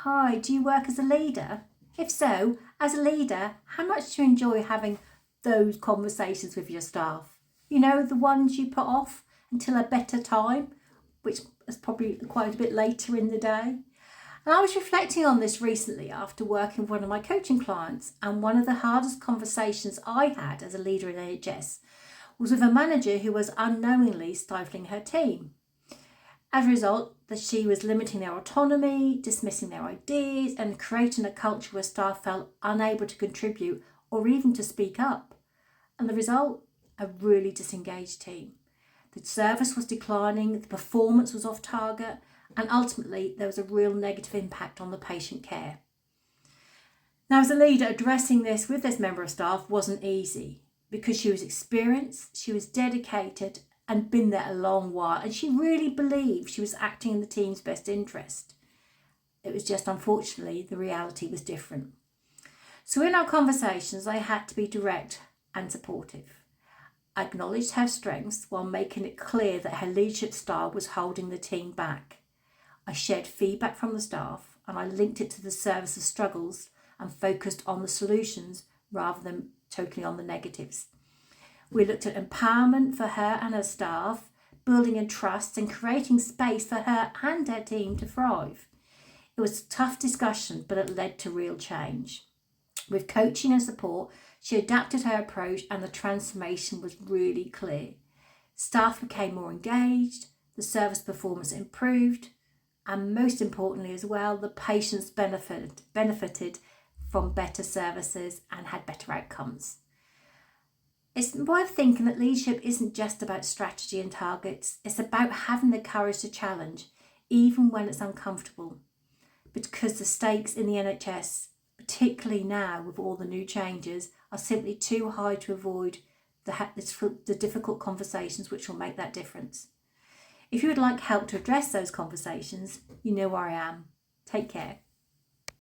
Hi, do you work as a leader? If so, as a leader, how much do you enjoy having those conversations with your staff? You know, the ones you put off until a better time, which is probably quite a bit later in the day. And I was reflecting on this recently after working with one of my coaching clients, and one of the hardest conversations I had as a leader in NHS was with a manager who was unknowingly stifling her team. As a result, that she was limiting their autonomy, dismissing their ideas, and creating a culture where staff felt unable to contribute or even to speak up. And the result? A really disengaged team. The service was declining, the performance was off target, and ultimately there was a real negative impact on the patient care. Now, as a leader, addressing this with this member of staff wasn't easy because she was experienced, she was dedicated, and been there a long while, and she really believed she was acting in the team's best interest. It was just, unfortunately, the reality was different. So in our conversations, I had to be direct and supportive. I acknowledged her strengths while making it clear that her leadership style was holding the team back. I shared feedback from the staff, and I linked it to the service's struggles and focused on the solutions rather than totally on the negatives. We looked at empowerment for her and her staff, building in trust and creating space for her and her team to thrive. It was a tough discussion, but it led to real change. With coaching and support, she adapted her approach and the transformation was really clear. Staff became more engaged, the service performance improved, and most importantly as well, the patients benefited from better services and had better outcomes. It's worth thinking that leadership isn't just about strategy and targets. It's about having the courage to challenge, even when it's uncomfortable. Because the stakes in the NHS, particularly now with all the new changes, are simply too high to avoid the difficult conversations which will make that difference. If you would like help to address those conversations, you know where I am. Take care.